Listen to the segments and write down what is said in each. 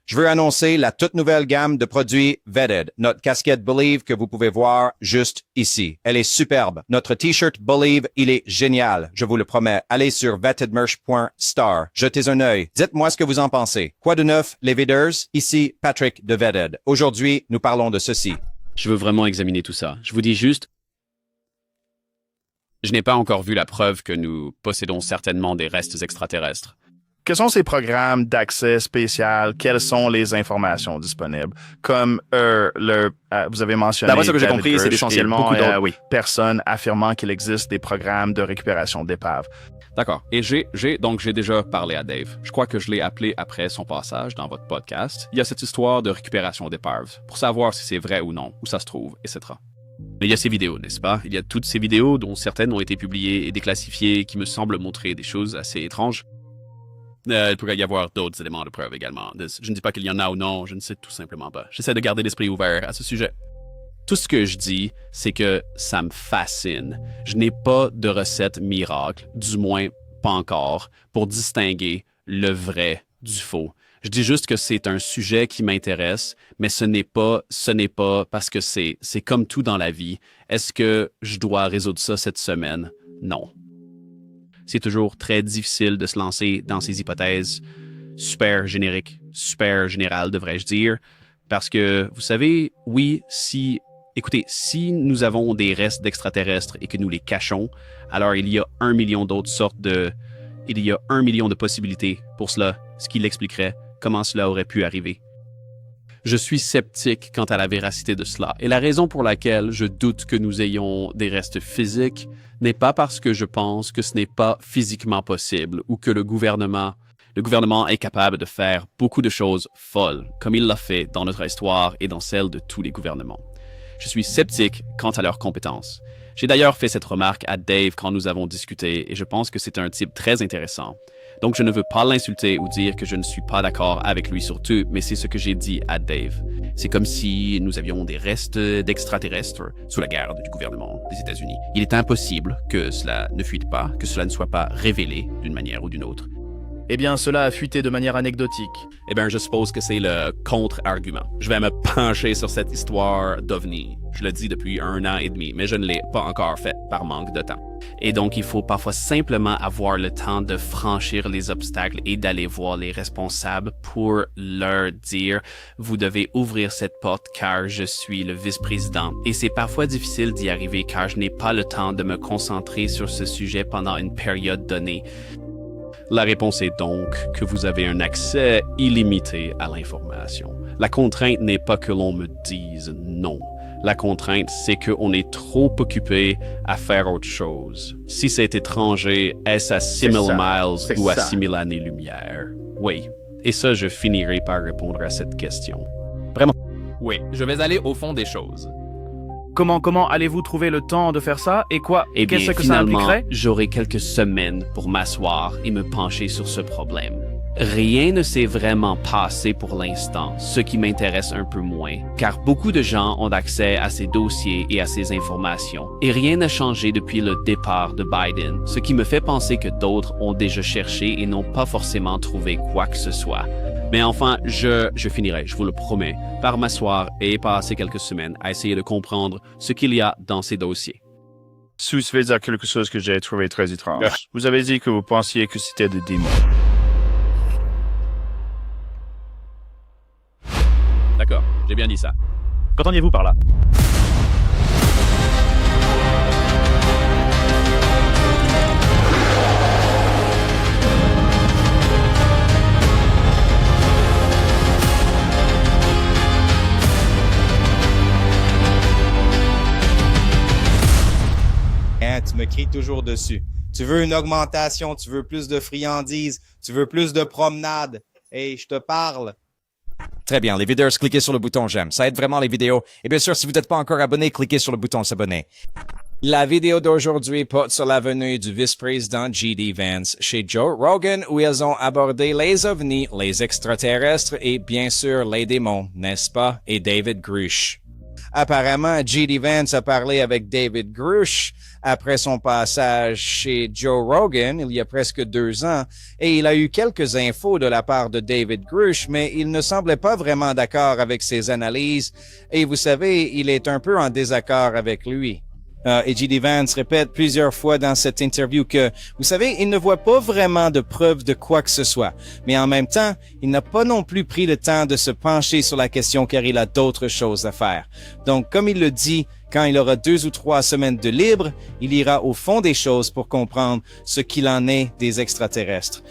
Je veux annoncer la toute nouvelle gamme de produits Vetted, notre casquette Believe que vous pouvez voir juste ici. Elle est superbe. Notre t-shirt Believe, il est génial. Je vous le promets. Allez sur vettedmerch.star. Jetez un œil. Dites-moi ce que vous en pensez. Quoi de neuf, les Vedders? Ici Patrick de Vetted. Aujourd'hui, nous parlons de ceci. Je veux vraiment examiner tout ça. Je vous dis juste, je n'ai pas encore vu la preuve que nous possédons certainement des restes extraterrestres. Quels sont ces programmes d'accès spécial? Quelles sont les informations disponibles? Comme vous avez mentionné... D'après ce que j'ai David compris, Grush c'est essentiellement et beaucoup d'autres oui. personnes affirmant qu'il existe des programmes de récupération d'épaves. D'accord. Et j'ai déjà parlé à Dave. Je crois que je l'ai appelé après son passage dans votre podcast. Il y a cette histoire de récupération d'épaves pour savoir si c'est vrai ou non, où ça se trouve, etc. Mais il y a ces vidéos, n'est-ce pas? Il y a toutes ces vidéos dont certaines ont été publiées et déclassifiées qui me semblent montrer des choses assez étranges. Il pourrait y avoir d'autres éléments de preuve également. Je ne dis pas qu'il y en a ou non, je ne sais tout simplement pas. J'essaie de garder l'esprit ouvert à ce sujet. Tout ce que je dis, c'est que ça me fascine. Je n'ai pas de recette miracle, du moins pas encore, pour distinguer le vrai du faux. Je dis juste que c'est un sujet qui m'intéresse, mais ce n'est pas parce que c'est comme tout dans la vie. Est-ce que je dois résoudre ça cette semaine? Non. C'est toujours très difficile de se lancer dans ces hypothèses super génériques, super générales, devrais-je dire, parce que, vous savez, oui, si nous avons des restes d'extraterrestres et que nous les cachons, alors il y a 1 million d'autres sortes il y a 1 million de possibilités pour cela, ce qui l'expliquerait comment cela aurait pu arriver. Je suis sceptique quant à la véracité de cela, et la raison pour laquelle je doute que nous ayons des restes physiques n'est pas parce que je pense que ce n'est pas physiquement possible ou que le gouvernement est capable de faire beaucoup de choses folles, comme il l'a fait dans notre histoire et dans celle de tous les gouvernements. Je suis sceptique quant à leurs compétences. J'ai d'ailleurs fait cette remarque à Dave quand nous avons discuté, et je pense que c'est un type très intéressant. Donc je ne veux pas l'insulter ou dire que je ne suis pas d'accord avec lui sur tout, mais c'est ce que j'ai dit à Dave. C'est comme si nous avions des restes d'extraterrestres sous la garde du gouvernement des États-Unis. Il est impossible que cela ne fuite pas, que cela ne soit pas révélé d'une manière ou d'une autre. Eh bien, cela a fuité de manière anecdotique. Eh bien, je suppose que c'est le contre-argument. Je vais me pencher sur cette histoire d'OVNI. Je le dis depuis 1 an et demi, mais je ne l'ai pas encore fait par manque de temps. Et donc, il faut parfois simplement avoir le temps de franchir les obstacles et d'aller voir les responsables pour leur dire « Vous devez ouvrir cette porte car je suis le vice-président. » Et c'est parfois difficile d'y arriver car je n'ai pas le temps de me concentrer sur ce sujet pendant une période donnée. La réponse est donc que vous avez un accès illimité à l'information. La contrainte n'est pas que l'on me dise non. La contrainte, c'est qu'on est trop occupé à faire autre chose. Si c'est étranger, est-ce à 6 000 miles ou à 6 000 années-lumière? Oui. Et ça, je finirai par répondre à cette question. Vraiment. Oui, je vais aller au fond des choses. Comment allez-vous trouver le temps de faire ça? Et quoi? Eh bien, Qu'est-ce que ça finalement, impliquerait? j'aurai quelques semaines pour m'asseoir et me pencher sur ce problème. Rien ne s'est vraiment passé pour l'instant, ce qui m'intéresse un peu moins, car beaucoup de gens ont accès à ces dossiers et à ces informations, et rien n'a changé depuis le départ de Biden, ce qui me fait penser que d'autres ont déjà cherché et n'ont pas forcément trouvé quoi que ce soit. Mais enfin, je finirai, je vous le promets, par m'asseoir et passer quelques semaines à essayer de comprendre ce qu'il y a dans ces dossiers. Je vais dire quelque chose que j'ai trouvé très étrange. Vous avez dit que vous pensiez que c'était des démons. D'accord, j'ai bien dit ça. Qu'entendiez-vous par là? Tu me cries toujours dessus. Tu veux une augmentation, tu veux plus de friandises, tu veux plus de promenades. Hey, je te parle. Très bien, les videurs, cliquez sur le bouton j'aime. Ça aide vraiment les vidéos. Et bien sûr, si vous n'êtes pas encore abonné, cliquez sur le bouton s'abonner. La vidéo d'aujourd'hui porte sur la venue du vice-président J.D. Vance chez Joe Rogan, où ils ont abordé les ovnis, les extraterrestres et bien sûr les démons, n'est-ce pas? Et David Grush. Apparemment, J.D. Vance a parlé avec David Grush après son passage chez Joe Rogan il y a presque 2 ans, et il a eu quelques infos de la part de David Grush, mais il ne semblait pas vraiment d'accord avec ses analyses, et vous savez, il est un peu en désaccord avec lui. Et J.D. Vance répète plusieurs fois dans cette interview que, vous savez, il ne voit pas vraiment de preuves de quoi que ce soit. Mais en même temps, il n'a pas non plus pris le temps de se pencher sur la question car il a d'autres choses à faire. Donc, comme il le dit, quand il aura 2 ou 3 semaines de libre, il ira au fond des choses pour comprendre ce qu'il en est des extraterrestres.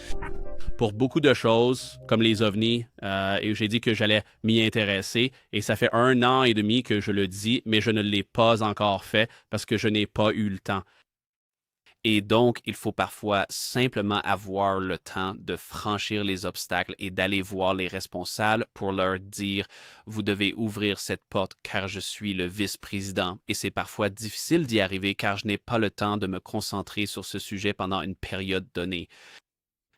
Pour beaucoup de choses, comme les ovnis, et j'ai dit que j'allais m'y intéresser, et ça fait 1 an et demi que je le dis, mais je ne l'ai pas encore fait parce que je n'ai pas eu le temps. Et donc, il faut parfois simplement avoir le temps de franchir les obstacles et d'aller voir les responsables pour leur dire « Vous devez ouvrir cette porte car je suis le vice-président » et c'est parfois difficile d'y arriver car je n'ai pas le temps de me concentrer sur ce sujet pendant une période donnée.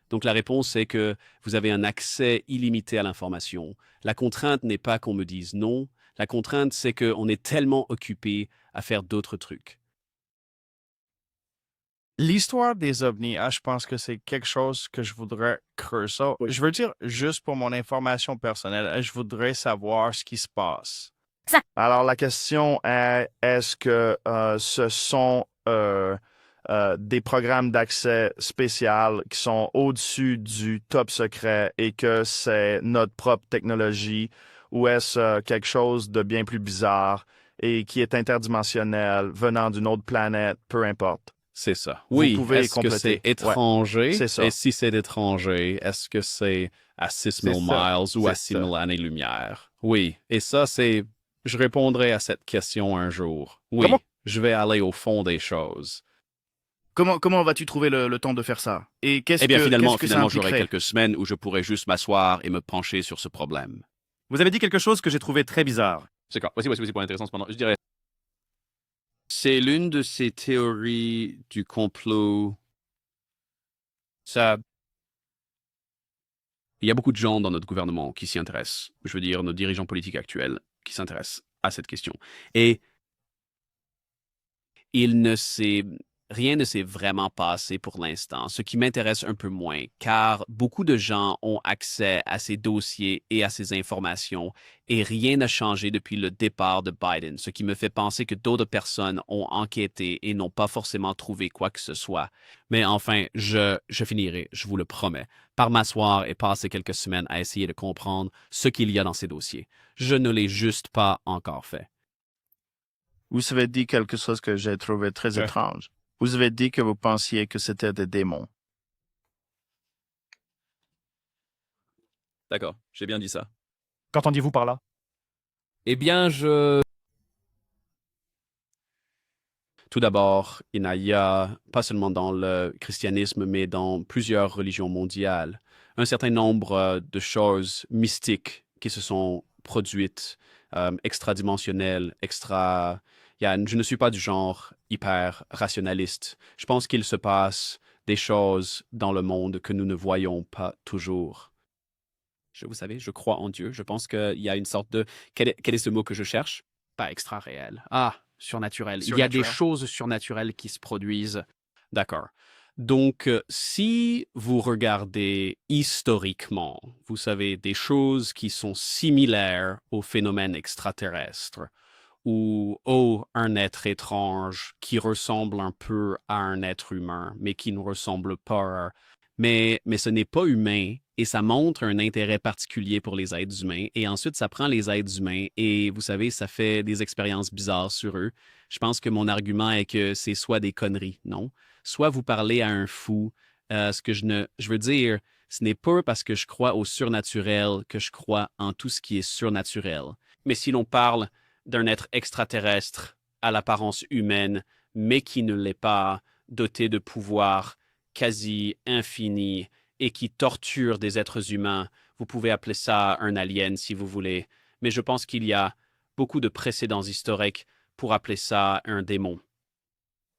Donc, la réponse est que vous avez un accès illimité à l'information. La contrainte n'est pas qu'on me dise non. La contrainte, c'est qu'on est tellement occupé à faire d'autres trucs. L'histoire des ovnis, je pense que c'est quelque chose que je voudrais creuser. Oui. Je veux dire, juste pour mon information personnelle, je voudrais savoir ce qui se passe. Alors, la question est, est-ce que ce sont des programmes d'accès spécial qui sont au-dessus du top secret et que c'est notre propre technologie, ou est-ce quelque chose de bien plus bizarre et qui est interdimensionnel, venant d'une autre planète, peu importe? C'est ça. Vous Oui, pouvez est-ce que compléter. c'est étranger? Ouais, c'est ça. Et si c'est étranger, est-ce que c'est à 6000 C'est ça. miles ou à C'est 6000 ça. années-lumière? Oui, et ça, c'est... Je répondrai à cette question un jour. Oui, Comment- je vais aller au fond des choses. Comment vas-tu trouver le temps de faire ça? Et qu'est-ce Eh bien, que, finalement, qu'est-ce que ça finalement, j'aurai impliquerait? quelques semaines où je pourrai juste m'asseoir et me pencher sur ce problème. Vous avez dit quelque chose que j'ai trouvé très bizarre. C'est quoi? Voici pour l'intéressant, cependant. Je dirais... C'est l'une de ces théories du complot. Ça... Il y a beaucoup de gens dans notre gouvernement qui s'y intéressent. Je veux dire, nos dirigeants politiques actuels qui s'intéressent à cette question. Et rien ne s'est vraiment passé pour l'instant, ce qui m'intéresse un peu moins, car beaucoup de gens ont accès à ces dossiers et à ces informations, et rien n'a changé depuis le départ de Biden, ce qui me fait penser que d'autres personnes ont enquêté et n'ont pas forcément trouvé quoi que ce soit. Mais enfin, je finirai, je vous le promets, par m'asseoir et passer quelques semaines à essayer de comprendre ce qu'il y a dans ces dossiers. Je ne l'ai juste pas encore fait. Vous avez dit quelque chose que j'ai trouvé très étrange. Vous avez dit que vous pensiez que c'était des démons. D'accord, j'ai bien dit ça. Qu'entendiez-vous par là? Eh bien, Tout d'abord, il y a, pas seulement dans le christianisme, mais dans plusieurs religions mondiales, un certain nombre de choses mystiques qui se sont produites, extradimensionnelles, je ne suis pas du genre hyper rationaliste. Je pense qu'il se passe des choses dans le monde que nous ne voyons pas toujours. Vous savez, je crois en Dieu. Je pense qu'il y a une sorte de... Quel est ce mot que je cherche? Pas extra-réel. Ah, surnaturel. Il y a des choses surnaturelles qui se produisent. D'accord. Donc, si vous regardez historiquement, vous savez, des choses qui sont similaires aux phénomènes extraterrestres, ou un être étrange qui ressemble un peu à un être humain, mais qui ne ressemble pas. Mais ce n'est pas humain, et ça montre un intérêt particulier pour les êtres humains. Et ensuite, ça prend les êtres humains, et vous savez, ça fait des expériences bizarres sur eux. Je pense que mon argument est que c'est soit des conneries, non? Soit vous parlez à un fou. Je veux dire, ce n'est pas parce que je crois au surnaturel que je crois en tout ce qui est surnaturel. Mais si l'on parle d'un être extraterrestre à l'apparence humaine, mais qui ne l'est pas, doté de pouvoirs quasi infinis et qui torture des êtres humains, vous pouvez appeler ça un alien si vous voulez. Mais je pense qu'il y a beaucoup de précédents historiques pour appeler ça un démon.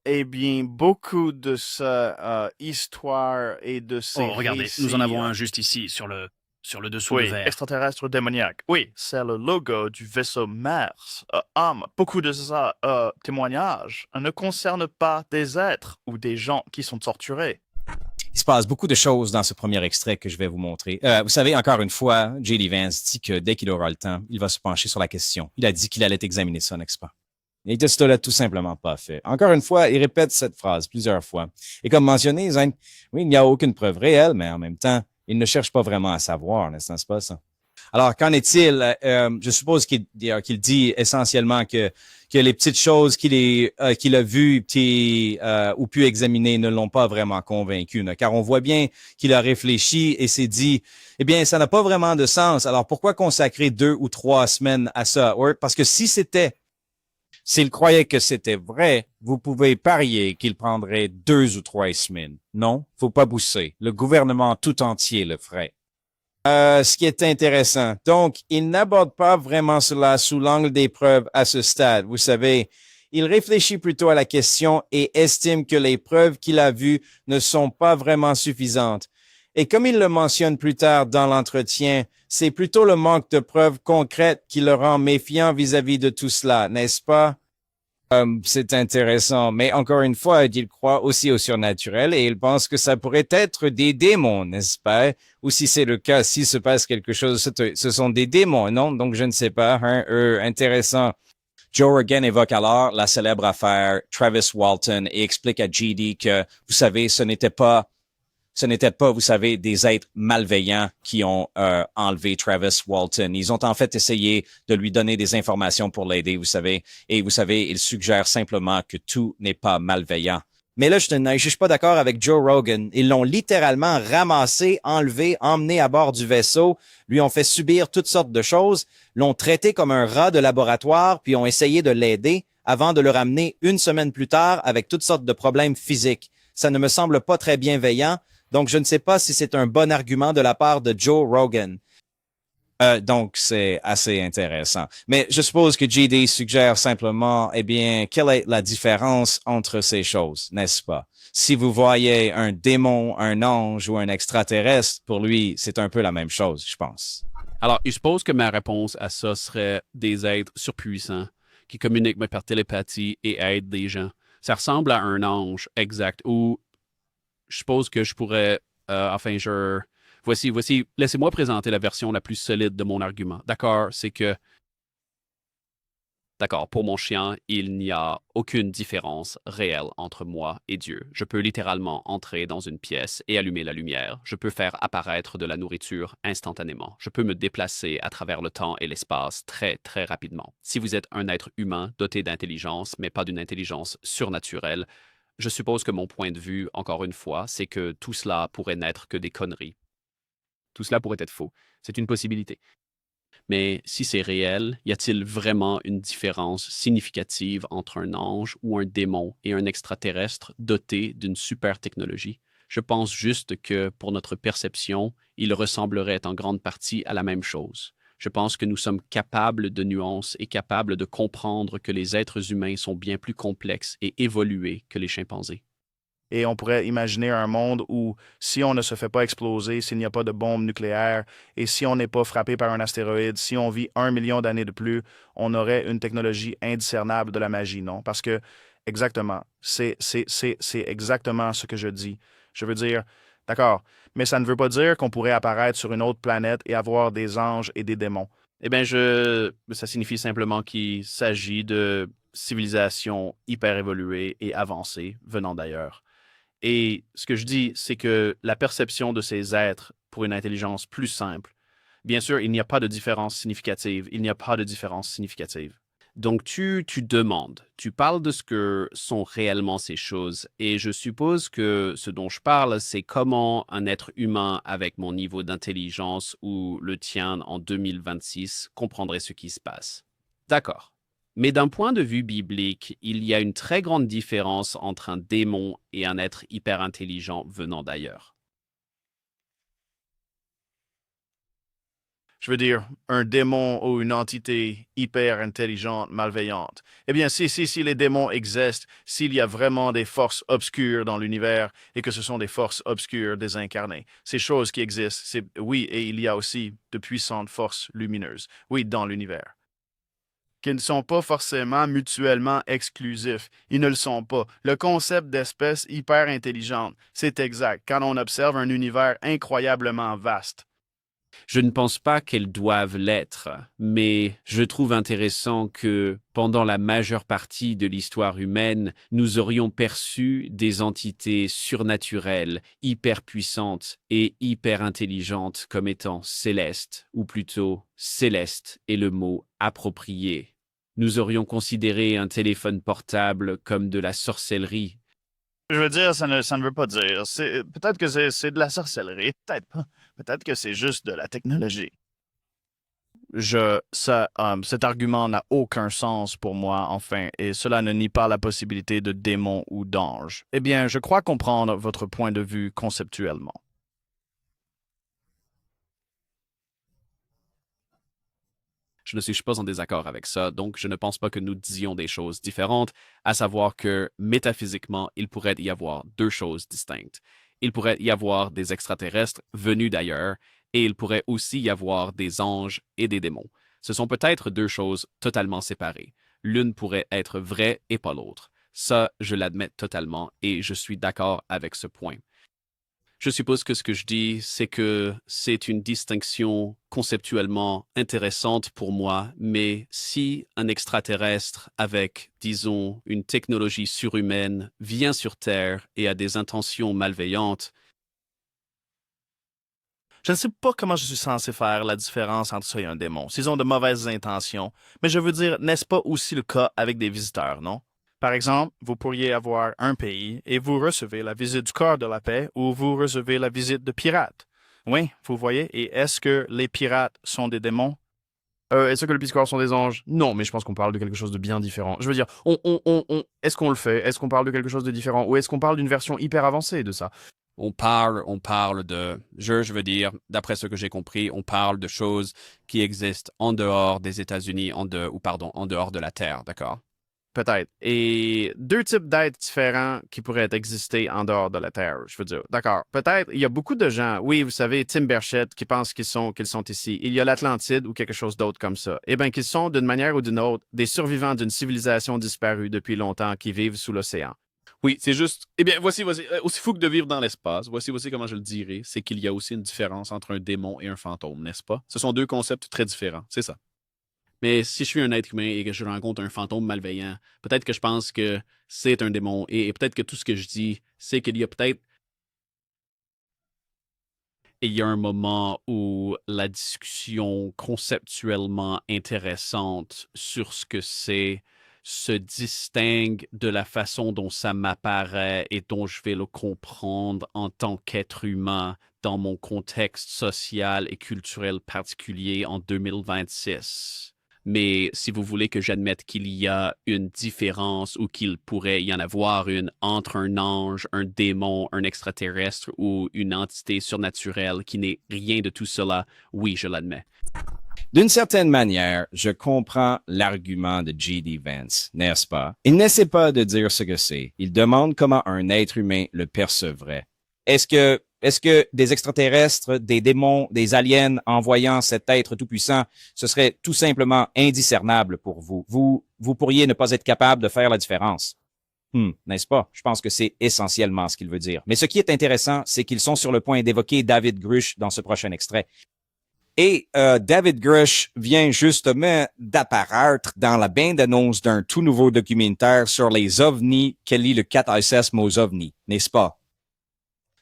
Eh bien, beaucoup de cette histoire et de ces Oh, regardez, récits, nous en avons un juste ici, sur le sur le dessous Oui, de verre. extraterrestre démoniaque. Oui, c'est le logo du vaisseau Mars. Beaucoup de ça témoignages ne concernent pas des êtres ou des gens qui sont torturés. Il se passe beaucoup de choses dans ce premier extrait que je vais vous montrer. Vous savez, encore une fois, J.D. Vance dit que dès qu'il aura le temps, il va se pencher sur la question. Il a dit qu'il allait examiner ça, n'est-ce pas? Et de cela tout simplement pas fait. Encore une fois, il répète cette phrase plusieurs fois. Et comme mentionné, Zane, oui, il n'y a aucune preuve réelle, mais en même temps, il ne cherche pas vraiment à savoir, n'est-ce pas ça? Alors, qu'en est-il? Je suppose qu'il dit essentiellement que les petites choses qu'il a vues ou pu examiner ne l'ont pas vraiment convaincu, car on voit bien qu'il a réfléchi et s'est dit, eh bien, ça n'a pas vraiment de sens. Alors, pourquoi consacrer 2 ou 3 semaines à ça? Parce que s'il croyait que c'était vrai, vous pouvez parier qu'il prendrait 2 ou 3 semaines. Non, faut pas pousser. Le gouvernement tout entier le ferait. Ce qui est intéressant. Donc, il n'aborde pas vraiment cela sous l'angle des preuves à ce stade. Vous savez, il réfléchit plutôt à la question et estime que les preuves qu'il a vues ne sont pas vraiment suffisantes. Et comme il le mentionne plus tard dans l'entretien, c'est plutôt le manque de preuves concrètes qui le rend méfiant vis-à-vis de tout cela, n'est-ce pas? C'est intéressant, mais encore une fois, il croit aussi au surnaturel et il pense que ça pourrait être des démons, n'est-ce pas? Ou si c'est le cas, s'il se passe quelque chose, ce sont des démons, non? Donc, je ne sais pas. Intéressant. Joe Rogan évoque alors la célèbre affaire Travis Walton et explique à GD que, vous savez, ce n'était pas, vous savez, des êtres malveillants qui ont enlevé Travis Walton. Ils ont en fait essayé de lui donner des informations pour l'aider, vous savez. Et vous savez, ils suggèrent simplement que tout n'est pas malveillant. Mais là, je ne suis pas d'accord avec Joe Rogan. Ils l'ont littéralement ramassé, enlevé, emmené à bord du vaisseau, lui ont fait subir toutes sortes de choses, l'ont traité comme un rat de laboratoire, puis ont essayé de l'aider avant de le ramener 1 semaine plus tard avec toutes sortes de problèmes physiques. Ça ne me semble pas très bienveillant. Donc, je ne sais pas si c'est un bon argument de la part de Joe Rogan. Donc, c'est assez intéressant. Mais je suppose que JD suggère simplement, eh bien, quelle est la différence entre ces choses, n'est-ce pas? Si vous voyez un démon, un ange ou un extraterrestre, pour lui, c'est un peu la même chose, je pense. Alors, je suppose que ma réponse à ça serait des êtres surpuissants qui communiquent par télépathie et aident des gens. Ça ressemble à un ange, exact, ou je suppose que je pourrais, voici, laissez-moi présenter la version la plus solide de mon argument. D'accord, pour mon chien, il n'y a aucune différence réelle entre moi et Dieu. Je peux littéralement entrer dans une pièce et allumer la lumière. Je peux faire apparaître de la nourriture instantanément. Je peux me déplacer à travers le temps et l'espace très, très rapidement. Si vous êtes un être humain doté d'intelligence, mais pas d'une intelligence surnaturelle, je suppose que mon point de vue, encore une fois, c'est que tout cela pourrait n'être que des conneries. Tout cela pourrait être faux. C'est une possibilité. Mais si c'est réel, y a-t-il vraiment une différence significative entre un ange ou un démon et un extraterrestre doté d'une super technologie? Je pense juste que, pour notre perception, il ressemblerait en grande partie à la même chose. Je pense que nous sommes capables de nuances et capables de comprendre que les êtres humains sont bien plus complexes et évolués que les chimpanzés. Et on pourrait imaginer un monde où, si on ne se fait pas exploser, s'il n'y a pas de bombe nucléaire, et si on n'est pas frappé par un astéroïde, si on vit 1 million d'années de plus, on aurait une technologie indiscernable de la magie, non? Parce que, exactement, c'est exactement ce que je dis. Je veux dire, d'accord, mais ça ne veut pas dire qu'on pourrait apparaître sur une autre planète et avoir des anges et des démons. Eh bien, ça signifie simplement qu'il s'agit de civilisations hyper évoluées et avancées venant d'ailleurs. Et ce que je dis, c'est que la perception de ces êtres pour une intelligence plus simple, bien sûr, il n'y a pas de différence significative. Il n'y a pas de différence significative. Donc, tu demandes, tu parles de ce que sont réellement ces choses, et je suppose que ce dont je parle, c'est comment un être humain avec mon niveau d'intelligence ou le tien en 2026 comprendrait ce qui se passe. D'accord. Mais d'un point de vue biblique, il y a une très grande différence entre un démon et un être hyper intelligent venant d'ailleurs. Je veux dire, un démon ou une entité hyper intelligente, malveillante. Eh bien, si les démons existent, s'il y a vraiment des forces obscures dans l'univers et que ce sont des forces obscures désincarnées, ces choses qui existent, oui, et il y a aussi de puissantes forces lumineuses, oui, dans l'univers, qui ne sont pas forcément mutuellement exclusifs. Ils ne le sont pas. Le concept d'espèce hyper intelligente, c'est exact quand on observe un univers incroyablement vaste. Je ne pense pas qu'elles doivent l'être, mais je trouve intéressant que, pendant la majeure partie de l'histoire humaine, nous aurions perçu des entités surnaturelles, hyper puissantes et hyper intelligentes comme étant célestes, ou plutôt céleste est le mot approprié. Nous aurions considéré un téléphone portable comme de la sorcellerie. Je veux dire, ça ne veut pas dire. Peut-être que c'est de la sorcellerie, peut-être pas. Peut-être que c'est juste de la technologie. Cet argument n'a aucun sens pour moi, enfin, et cela ne nie pas la possibilité de démons ou d'anges. Eh bien, je crois comprendre votre point de vue conceptuellement. Je ne suis pas en désaccord avec ça, donc je ne pense pas que nous disions des choses différentes, à savoir que, métaphysiquement, il pourrait y avoir deux choses distinctes. Il pourrait y avoir des extraterrestres venus d'ailleurs, et il pourrait aussi y avoir des anges et des démons. Ce sont peut-être deux choses totalement séparées. L'une pourrait être vraie et pas l'autre. Ça, je l'admets totalement, et je suis d'accord avec ce point. Je suppose que ce que je dis, c'est que c'est une distinction conceptuellement intéressante pour moi, mais si un extraterrestre avec, disons, une technologie surhumaine vient sur Terre et a des intentions malveillantes, je ne sais pas comment je suis censé faire la différence entre ça et un démon, s'ils ont de mauvaises intentions, mais je veux dire, n'est-ce pas aussi le cas avec des visiteurs, non? Par exemple, vous pourriez avoir un pays et vous recevez la visite du corps de la paix ou vous recevez la visite de pirates. Oui, vous voyez, et est-ce que les pirates sont des démons? Est-ce que les Piscors sont des anges? Non, mais je pense qu'on parle de quelque chose de bien différent. Je veux dire, est-ce qu'on le fait? Est-ce qu'on parle de quelque chose de différent? Ou est-ce qu'on parle d'une version hyper avancée de ça? on parle de, je veux dire, d'après ce que j'ai compris, on parle de choses qui existent en dehors des États-Unis, en dehors de la Terre, d'accord? Peut-être. Et deux types d'êtres différents qui pourraient exister en dehors de la Terre, je veux dire. D'accord. Peut-être, il y a beaucoup de gens, oui, vous savez, Tim Burchett, qui pensent qu'ils sont ici. Il y a l'Atlantide ou quelque chose d'autre comme ça. Eh bien, qu'ils sont, d'une manière ou d'une autre, des survivants d'une civilisation disparue depuis longtemps qui vivent sous l'océan. Oui, c'est juste... Eh bien, voici, aussi fou que de vivre dans l'espace, voici comment je le dirais, c'est qu'il y a aussi une différence entre un démon et un fantôme, n'est-ce pas? Ce sont deux concepts très différents, c'est ça. Mais si je suis un être humain et que je rencontre un fantôme malveillant, peut-être que je pense que c'est un démon. Et peut-être que tout ce que je dis, c'est qu'il y a peut-être... Il y a un moment où la discussion conceptuellement intéressante sur ce que c'est se distingue de la façon dont ça m'apparaît et dont je vais le comprendre en tant qu'être humain dans mon contexte social et culturel particulier en 2026. Mais si vous voulez que j'admette qu'il y a une différence ou qu'il pourrait y en avoir une entre un ange, un démon, un extraterrestre ou une entité surnaturelle qui n'est rien de tout cela, oui, je l'admets. D'une certaine manière, je comprends l'argument de J.D. Vance, n'est-ce pas? Il n'essaie pas de dire ce que c'est. Il demande comment un être humain le percevrait. Est-ce que des extraterrestres, des démons, des aliens, en voyant cet être tout-puissant, ce serait tout simplement indiscernable pour vous? Vous pourriez ne pas être capable de faire la différence. N'est-ce pas? Je pense que c'est essentiellement ce qu'il veut dire. Mais ce qui est intéressant, c'est qu'ils sont sur le point d'évoquer David Grush dans ce prochain extrait. Et David Grush vient justement d'apparaître dans la bande-annonce d'un tout nouveau documentaire sur les ovnis qu'elle lit le 4SS Mots ovnis, n'est-ce pas?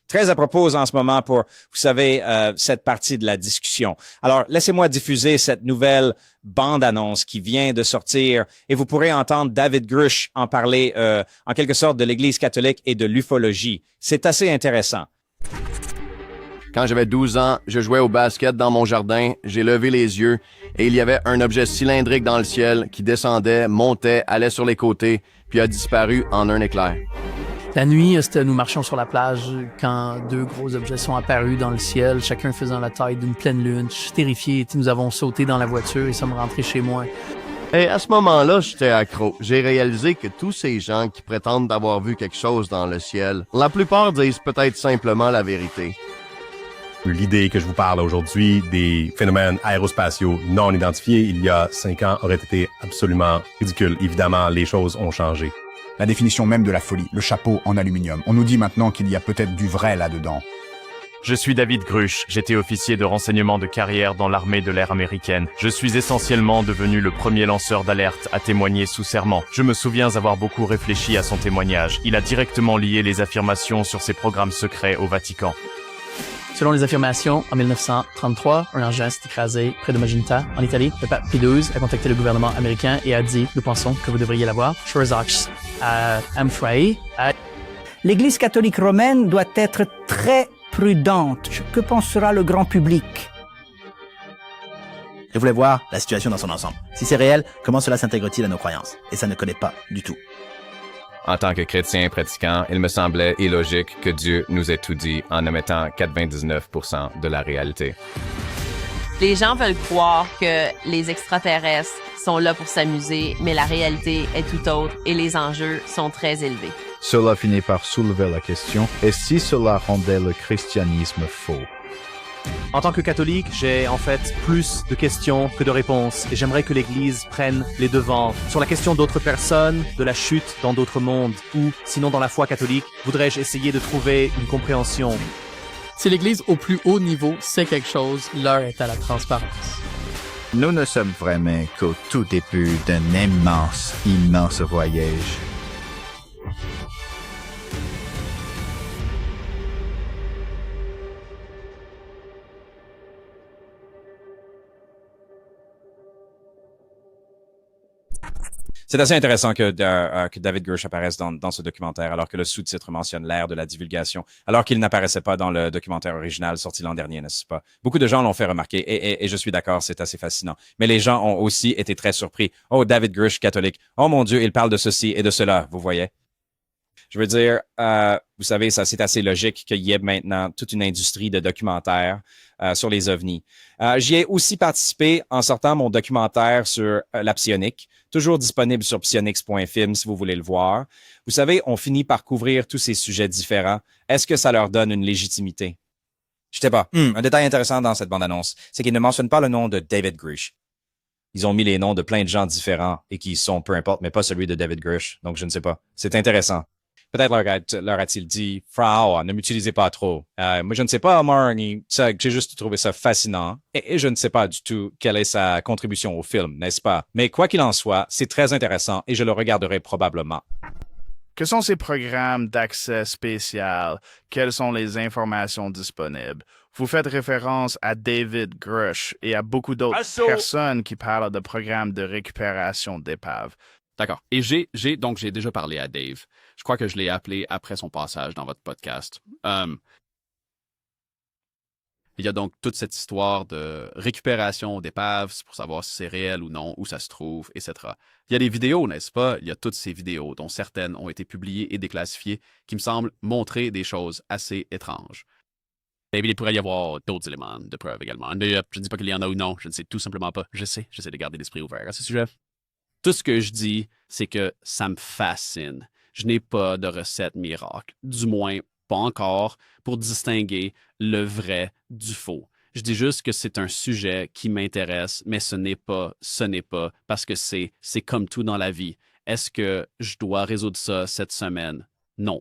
Très à propos en ce moment pour, vous savez, cette partie de la discussion. Alors, laissez-moi diffuser cette nouvelle bande-annonce qui vient de sortir et vous pourrez entendre David Grush en parler en quelque sorte de l'Église catholique et de l'ufologie. C'est assez intéressant. Quand j'avais 12 ans, je jouais au basket dans mon jardin, j'ai levé les yeux et il y avait un objet cylindrique dans le ciel qui descendait, montait, allait sur les côtés, puis a disparu en un éclair. La nuit, nous marchions sur la plage quand deux gros objets sont apparus dans le ciel, chacun faisant la taille d'une pleine lune. Je suis terrifié. Nous avons sauté dans la voiture et sommes rentrés chez moi. Et à ce moment-là, j'étais accro. J'ai réalisé que tous ces gens qui prétendent avoir vu quelque chose dans le ciel, la plupart disent peut-être simplement la vérité. L'idée que je vous parle aujourd'hui des phénomènes aérospatiaux non identifiés il y a 5 ans aurait été absolument ridicule. Évidemment, les choses ont changé. La définition même de la folie, le chapeau en aluminium. On nous dit maintenant qu'il y a peut-être du vrai là-dedans. Je suis David Grush, j'étais officier de renseignement de carrière dans l'armée de l'air américaine. Je suis essentiellement devenu le premier lanceur d'alerte à témoigner sous serment. Je me souviens avoir beaucoup réfléchi à son témoignage. Il a directement lié les affirmations sur ses programmes secrets au Vatican. Selon les affirmations, en 1933, un engin s'est écrasé près de Magenta, en Italie. Le pape Pie XII a contacté le gouvernement américain et a dit « Nous pensons que vous devriez l'avoir ». Schwarzach à Amfrey. L'Église catholique romaine doit être très prudente. Que pensera le grand public? Je voulais voir la situation dans son ensemble. Si c'est réel, comment cela s'intègre-t-il à nos croyances? Et ça ne connaît pas du tout. En tant que chrétien pratiquant, il me semblait illogique que Dieu nous ait tout dit en omettant 99% de la réalité. Les gens veulent croire que les extraterrestres sont là pour s'amuser, mais la réalité est tout autre et les enjeux sont très élevés. Cela finit par soulever la question, et si cela rendait le christianisme faux? En tant que catholique, j'ai en fait plus de questions que de réponses et j'aimerais que l'Église prenne les devants sur la question d'autres personnes, de la chute dans d'autres mondes ou, sinon dans la foi catholique, voudrais-je essayer de trouver une compréhension. Si l'Église au plus haut niveau sait quelque chose, l'heure est à la transparence. Nous ne sommes vraiment qu'au tout début d'un immense voyage. C'est assez intéressant que David Grush apparaisse dans ce documentaire, alors que le sous-titre mentionne l'ère de la divulgation, alors qu'il n'apparaissait pas dans le documentaire original sorti l'an dernier, n'est-ce pas? Beaucoup de gens l'ont fait remarquer, et je suis d'accord, c'est assez fascinant. Mais les gens ont aussi été très surpris. Oh, David Grush, catholique. Oh mon Dieu, il parle de ceci et de cela, vous voyez? Je veux dire, vous savez, ça c'est assez logique qu'il y ait maintenant toute une industrie de documentaires sur les ovnis. J'y ai aussi participé en sortant mon documentaire sur la psionique, toujours disponible sur psionix.film si vous voulez le voir. Vous savez, on finit par couvrir tous ces sujets différents. Est-ce que ça leur donne une légitimité? Je sais pas. Un détail intéressant dans cette bande-annonce, c'est qu'ils ne mentionnent pas le nom de David Grush. Ils ont mis les noms de plein de gens différents et qui sont peu importe, mais pas celui de David Grush. Donc, je ne sais pas. C'est intéressant. Peut-être leur a-t-il dit « Frau, ne m'utilisez pas trop. » Moi, je ne sais pas, Marnie. J'ai juste trouvé ça fascinant. Et je ne sais pas du tout quelle est sa contribution au film, n'est-ce pas? Mais quoi qu'il en soit, c'est très intéressant et je le regarderai probablement. Que sont ces programmes d'accès spécial? Quelles sont les informations disponibles? Vous faites référence à David Grush et à beaucoup d'autres personnes qui parlent de programmes de récupération d'épaves. D'accord. Et j'ai déjà parlé à Dave. Je crois que je l'ai appelé après son passage dans votre podcast. Il y a donc toute cette histoire de récupération d'épaves pour savoir si c'est réel ou non, où ça se trouve, etc. Il y a des vidéos, n'est-ce pas? Il y a toutes ces vidéos, dont certaines ont été publiées et déclassifiées, qui me semblent montrer des choses assez étranges. Et il pourrait y avoir d'autres éléments de preuve également. Je ne dis pas qu'il y en a ou non, je ne sais tout simplement pas. J'essaie de garder l'esprit ouvert à ce sujet. Tout ce que je dis, c'est que ça me fascine. Je n'ai pas de recette miracle, du moins pas encore, pour distinguer le vrai du faux. Je dis juste que c'est un sujet qui m'intéresse, mais ce n'est pas, parce que c'est comme tout dans la vie. Est-ce que je dois résoudre ça cette semaine? Non.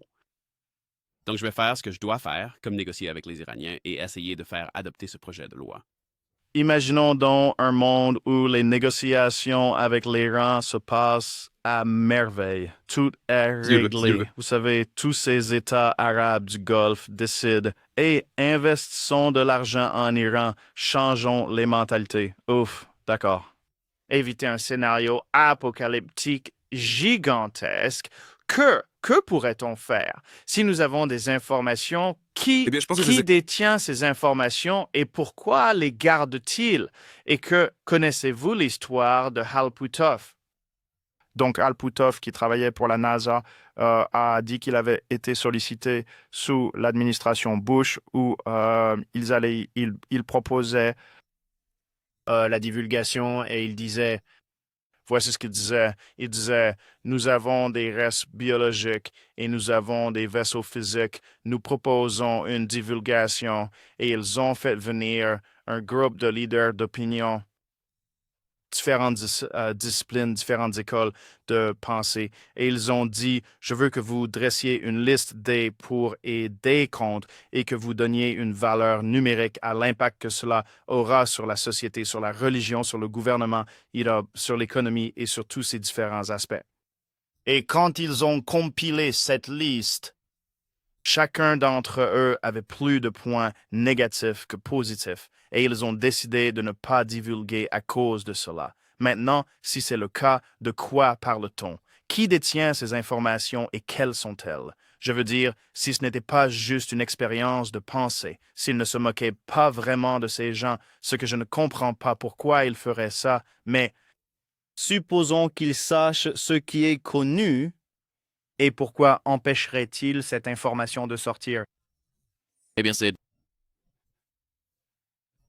Donc je vais faire ce que je dois faire, comme négocier avec les Iraniens et essayer de faire adopter ce projet de loi. Imaginons donc un monde où les négociations avec l'Iran se passent à merveille. Tout est réglé. Vous savez, tous ces États arabes du Golfe décident « et investissons de l'argent en Iran, changeons les mentalités. » Ouf, d'accord. Éviter un scénario apocalyptique gigantesque. Que pourrait-on faire si nous avons des informations? Qui détient ces informations et pourquoi les garde-t-il? Et que connaissez-vous l'histoire de Hal Puthoff? Donc, Al Puthoff, qui travaillait pour la NASA, a dit qu'il avait été sollicité sous l'administration Bush où il proposait la divulgation et il disait, voici ce qu'il disait. Il disait, nous avons des restes biologiques et nous avons des vaisseaux physiques. Nous proposons une divulgation et ils ont fait venir un groupe de leaders d'opinion, différentes disciplines, différentes écoles de pensée. Et ils ont dit, je veux que vous dressiez une liste des pour et des contre et que vous donniez une valeur numérique à l'impact que cela aura sur la société, sur la religion, sur le gouvernement, sur l'économie et sur tous ces différents aspects. Et quand ils ont compilé cette liste, chacun d'entre eux avait plus de points négatifs que positifs et ils ont décidé de ne pas divulguer à cause de cela. Maintenant, si c'est le cas, de quoi parle-t-on? Qui détient ces informations et quelles sont-elles? Je veux dire, si ce n'était pas juste une expérience de pensée, s'ils ne se moquaient pas vraiment de ces gens, ce que je ne comprends pas pourquoi ils feraient ça, mais supposons qu'ils sachent ce qui est connu, et pourquoi empêcherait-il cette information de sortir? Eh bien, c'est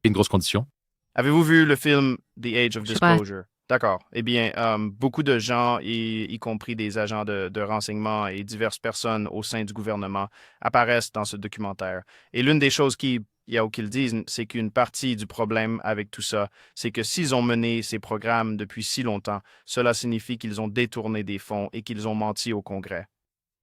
une grosse condition. Avez-vous vu le film The Age of Disclosure? D'accord. Eh bien, beaucoup de gens, y compris des agents de renseignement et diverses personnes au sein du gouvernement, apparaissent dans ce documentaire. Et l'une des choses qu'ils disent, c'est qu'une partie du problème avec tout ça, c'est que s'ils ont mené ces programmes depuis si longtemps, cela signifie qu'ils ont détourné des fonds et qu'ils ont menti au Congrès.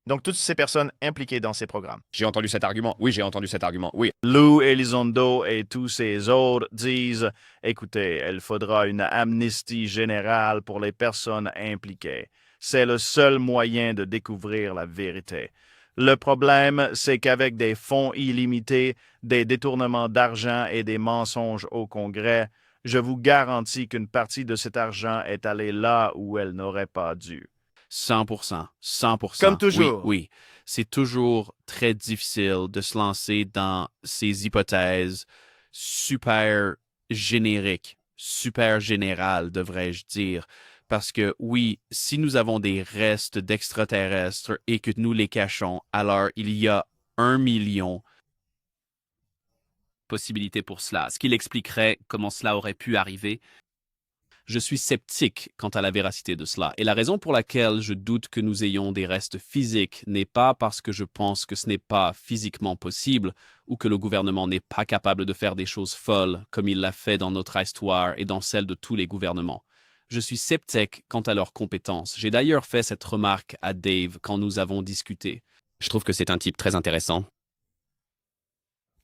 Donc, toutes ces personnes impliquées dans ces programmes. J'ai entendu cet argument. Oui, j'ai entendu cet argument. Oui. Lou Elizondo et tous ces autres disent, écoutez, il faudra une amnistie générale pour les personnes impliquées. C'est le seul moyen de découvrir la vérité. Le problème, c'est qu'avec des fonds illimités, des détournements d'argent et des mensonges au Congrès, je vous garantis qu'une partie de cet argent est allée là où elle n'aurait pas dû. 100%. 100%. Comme toujours. Oui. C'est toujours très difficile de se lancer dans ces hypothèses super génériques, super générales, devrais-je dire. Parce que oui, si nous avons des restes d'extraterrestres et que nous les cachons, alors il y a 1 million possibilités pour cela, ce qui expliquerait comment cela aurait pu arriver. Je suis sceptique quant à la véracité de cela. Et la raison pour laquelle je doute que nous ayons des restes physiques n'est pas parce que je pense que ce n'est pas physiquement possible ou que le gouvernement n'est pas capable de faire des choses folles comme il l'a fait dans notre histoire et dans celle de tous les gouvernements. Je suis sceptique quant à leurs compétences. J'ai d'ailleurs fait cette remarque à Dave quand nous avons discuté. Je trouve que c'est un type très intéressant.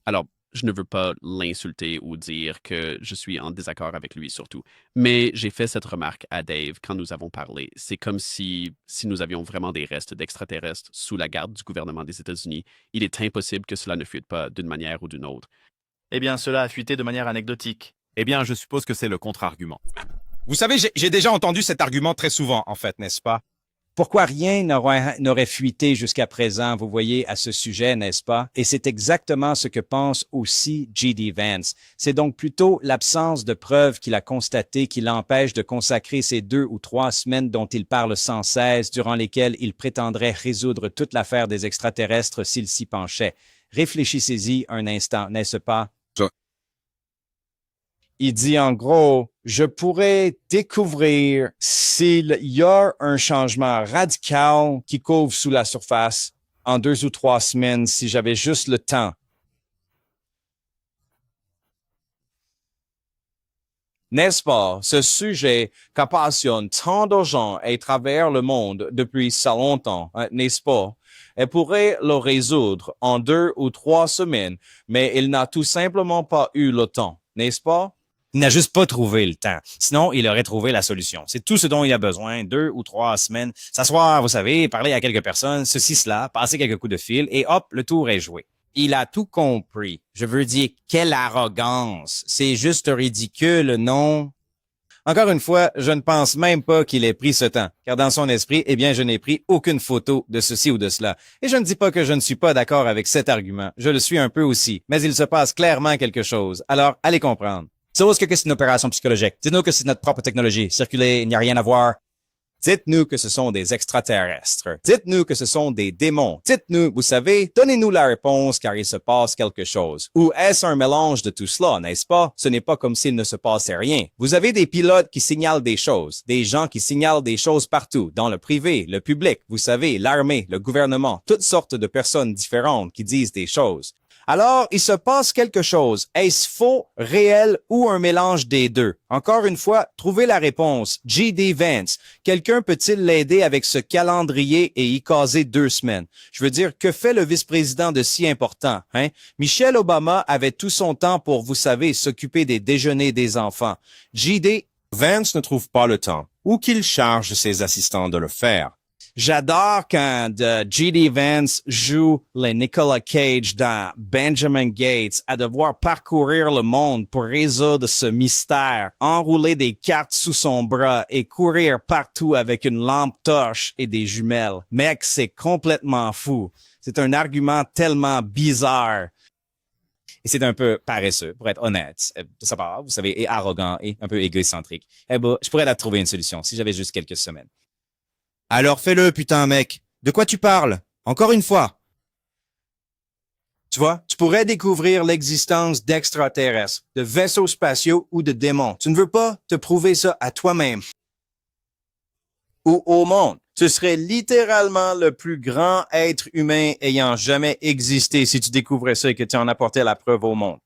Alors, je ne veux pas l'insulter ou dire que je suis en désaccord avec lui surtout. Mais j'ai fait cette remarque à Dave quand nous avons parlé. C'est comme si nous avions vraiment des restes d'extraterrestres sous la garde du gouvernement des États-Unis. Il est impossible que cela ne fuite pas d'une manière ou d'une autre. Eh bien, cela a fuité de manière anecdotique. Eh bien, je suppose que c'est le contre-argument. Vous savez, j'ai déjà entendu cet argument très souvent, en fait, n'est-ce pas? Pourquoi rien n'aurait fuité jusqu'à présent, vous voyez, à ce sujet, n'est-ce pas? Et c'est exactement ce que pense aussi J.D. Vance. C'est donc plutôt l'absence de preuves qu'il a constaté qui l'empêche de consacrer ces 2 ou 3 semaines dont il parle sans cesse, durant lesquelles il prétendrait résoudre toute l'affaire des extraterrestres s'il s'y penchait. Réfléchissez-y un instant, n'est-ce pas? Il dit en gros, je pourrais découvrir s'il y a un changement radical qui couvre sous la surface en 2 ou 3 semaines si j'avais juste le temps. N'est-ce pas, ce sujet qui passionne tant de gens à travers le monde depuis si longtemps, n'est-ce pas? Elle pourrait le résoudre en 2 ou 3 semaines, mais il n'a tout simplement pas eu le temps, n'est-ce pas? Il n'a juste pas trouvé le temps. Sinon, il aurait trouvé la solution. C'est tout ce dont il a besoin, 2 ou 3 semaines. S'asseoir, vous savez, parler à quelques personnes, ceci, cela, passer quelques coups de fil, et hop, le tour est joué. Il a tout compris. Je veux dire, quelle arrogance. C'est juste ridicule, non? Encore une fois, je ne pense même pas qu'il ait pris ce temps, car dans son esprit, eh bien, je n'ai pris aucune photo de ceci ou de cela. Et je ne dis pas que je ne suis pas d'accord avec cet argument. Je le suis un peu aussi. Mais il se passe clairement quelque chose. Alors, allez comprendre. Dites-nous que c'est une opération psychologique. Dites-nous que c'est notre propre technologie. Circuler, il n'y a rien à voir. Dites-nous que ce sont des extraterrestres. Dites-nous que ce sont des démons. Dites-nous, vous savez, donnez-nous la réponse car il se passe quelque chose. Ou est-ce un mélange de tout cela, n'est-ce pas? Ce n'est pas comme s'il ne se passait rien. Vous avez des pilotes qui signalent des choses, des gens qui signalent des choses partout, dans le privé, le public, vous savez, l'armée, le gouvernement, toutes sortes de personnes différentes qui disent des choses. Alors, il se passe quelque chose. Est-ce faux, réel ou un mélange des deux? Encore une fois, trouvez la réponse. J.D. Vance. Quelqu'un peut-il l'aider avec ce calendrier et y caser 2 semaines? Je veux dire, que fait le vice-président de si important, hein? Michelle Obama avait tout son temps pour, vous savez, s'occuper des déjeuners des enfants. J.D. Vance ne trouve pas le temps, ou qu'il charge ses assistants de le faire. J'adore quand J.D. Vance joue les Nicolas Cage dans Benjamin Gates à devoir parcourir le monde pour résoudre ce mystère, enrouler des cartes sous son bras et courir partout avec une lampe torche et des jumelles. Mec, c'est complètement fou. C'est un argument tellement bizarre. Et c'est un peu paresseux, pour être honnête, de sa part, vous savez, et arrogant et un peu égocentrique. Eh ben, je pourrais la trouver une solution si j'avais juste quelques semaines. Alors fais-le, putain, mec. De quoi tu parles? Encore une fois. Tu vois, tu pourrais découvrir l'existence d'extraterrestres, de vaisseaux spatiaux ou de démons. Tu ne veux pas te prouver ça à toi-même ou au monde. Tu serais littéralement le plus grand être humain ayant jamais existé si tu découvrais ça et que tu en apportais la preuve au monde.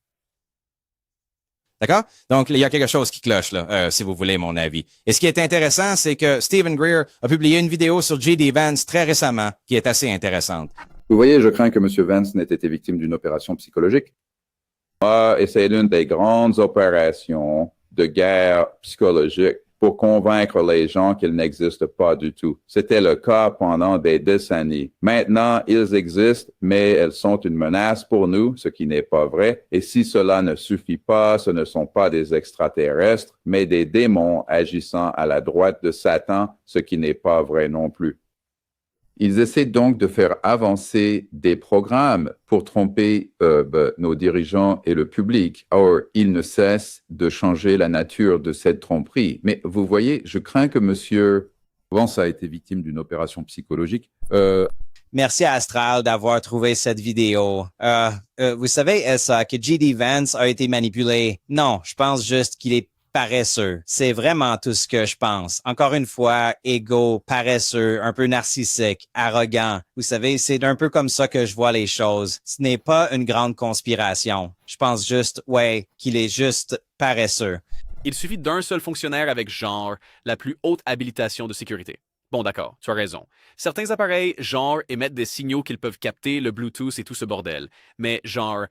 D'accord? Donc, il y a quelque chose qui cloche, là, si vous voulez mon avis. Et ce qui est intéressant, c'est que Stephen Greer a publié une vidéo sur J.D. Vance très récemment, qui est assez intéressante. Vous voyez, je crains que M. Vance n'ait été victime d'une opération psychologique. Et c'est l'une des grandes opérations de guerre psychologique pour convaincre les gens qu'ils n'existent pas du tout. C'était le cas pendant des décennies. Maintenant, ils existent, mais elles sont une menace pour nous, ce qui n'est pas vrai. Et si cela ne suffit pas, ce ne sont pas des extraterrestres, mais des démons agissant à la droite de Satan, ce qui n'est pas vrai non plus. Ils essaient donc de faire avancer des programmes pour tromper nos dirigeants et le public. Or, ils ne cessent de changer la nature de cette tromperie. Mais vous voyez, je crains que M. Vance a été victime d'une opération psychologique. Merci à Astral d'avoir trouvé cette vidéo. Vous savez, Elsa, que J.D. Vance a été manipulé? Non, je pense juste qu'il est paresseux. C'est vraiment tout ce que je pense. Encore une fois, égo, paresseux, un peu narcissique, arrogant. Vous savez, c'est un peu comme ça que je vois les choses. Ce n'est pas une grande conspiration. Je pense juste, qu'il est juste paresseux. Il suffit d'un seul fonctionnaire avec genre la plus haute habilitation de sécurité. Bon, d'accord, tu as raison. Certains appareils, genre, émettent des signaux qu'ils peuvent capter, le Bluetooth et tout ce bordel. Mais genre...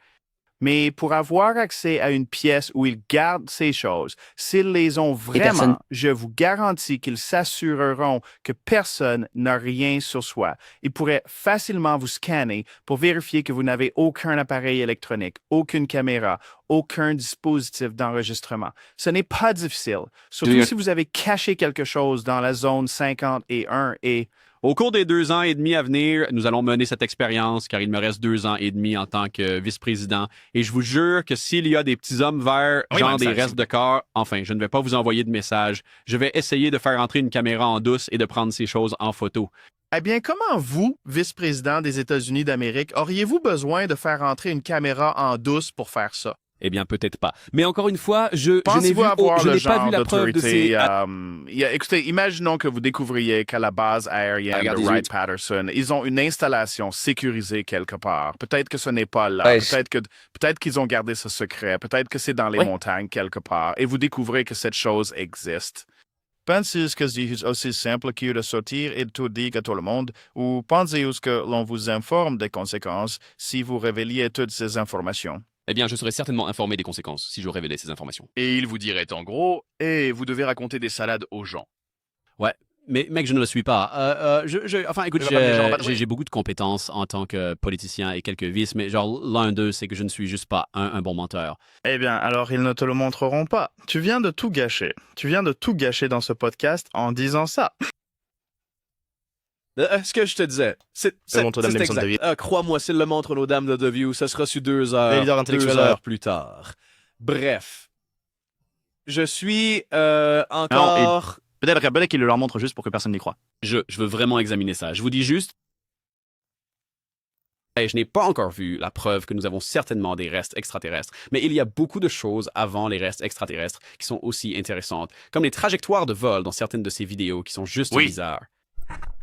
Mais pour avoir accès à une pièce où ils gardent ces choses, s'ils les ont vraiment, je vous garantis qu'ils s'assureront que personne n'a rien sur soi. Ils pourraient facilement vous scanner pour vérifier que vous n'avez aucun appareil électronique, aucune caméra, aucun dispositif d'enregistrement. Ce n'est pas difficile, surtout si vous avez caché quelque chose dans la zone 51 et... Au cours des 2 ans et demi à venir, nous allons mener cette expérience car il me reste 2 ans et demi en tant que vice-président. Et je vous jure que s'il y a des petits hommes verts, genre des restes de corps, enfin, je ne vais pas vous envoyer de message. Je vais essayer de faire entrer une caméra en douce et de prendre ces choses en photo. Eh bien, comment vous, vice-président des États-Unis d'Amérique, auriez-vous besoin de faire entrer une caméra en douce pour faire ça? Eh bien, peut-être pas. Mais encore une fois, je n'ai pas vu la preuve de ces... écoutez, imaginons que vous découvriez qu'à la base aérienne de Wright-Patterson, ils ont une installation sécurisée quelque part. Peut-être que ce n'est pas là. Peut-être qu'ils ont gardé ce secret. Peut-être que c'est dans les montagnes quelque part. Et vous découvrez que cette chose existe. Pensez-vous que c'est aussi simple que de sortir et tout dire à tout le monde? Ou pensez-vous que l'on vous informe des conséquences si vous révéliez toutes ces informations? Eh bien, je serais certainement informé des conséquences si je révélais ces informations. Et il vous dirait en gros, vous devez raconter des salades aux gens. Ouais, mais mec, je ne le suis pas. Enfin, écoute, j'ai beaucoup de compétences en tant que politicien et quelques vices, mais genre, l'un d'eux, c'est que je ne suis juste pas un bon menteur. Eh bien, alors ils ne te le montreront pas. Tu viens de tout gâcher. Tu viens de tout gâcher dans ce podcast en disant ça. Ce que je te disais, c'est exact. Crois-moi, s'il le montre nos dames de The View, ça sera sur 2 heures, 2 heures plus tard. Bref, je suis encore... Peut-être Rebelle qu'il le leur montre juste pour que personne n'y croie. Je veux vraiment examiner ça. Je vous dis juste... Et je n'ai pas encore vu la preuve que nous avons certainement des restes extraterrestres, mais il y a beaucoup de choses avant les restes extraterrestres qui sont aussi intéressantes, comme les trajectoires de vol dans certaines de ces vidéos qui sont juste bizarres.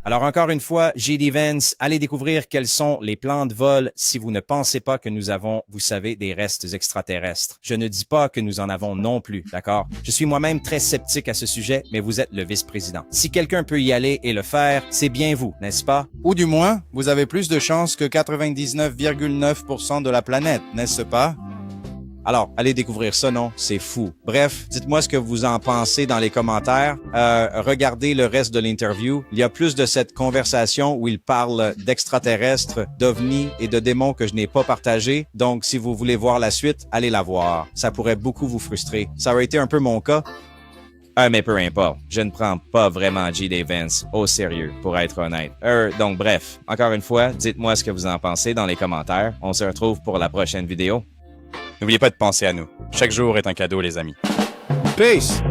Alors encore une fois, J.D. Vance, allez découvrir quels sont les plans de vol si vous ne pensez pas que nous avons, vous savez, des restes extraterrestres. Je ne dis pas que nous en avons non plus, d'accord? Je suis moi-même très sceptique à ce sujet, mais vous êtes le vice-président. Si quelqu'un peut y aller et le faire, c'est bien vous, n'est-ce pas? Ou du moins, vous avez plus de chances que 99,9% de la planète, n'est-ce pas? Alors, allez découvrir ça, non? C'est fou. Bref, dites-moi ce que vous en pensez dans les commentaires. Regardez le reste de l'interview. Il y a plus de cette conversation où il parle d'extraterrestres, d'ovnis et de démons que je n'ai pas partagé. Donc, si vous voulez voir la suite, allez la voir. Ça pourrait beaucoup vous frustrer. Ça aurait été un peu mon cas. Mais peu importe. Je ne prends pas vraiment J.D. Vance au sérieux, pour être honnête. Donc, bref. Encore une fois, dites-moi ce que vous en pensez dans les commentaires. On se retrouve pour la prochaine vidéo. N'oubliez pas de penser à nous. Chaque jour est un cadeau, les amis. Peace!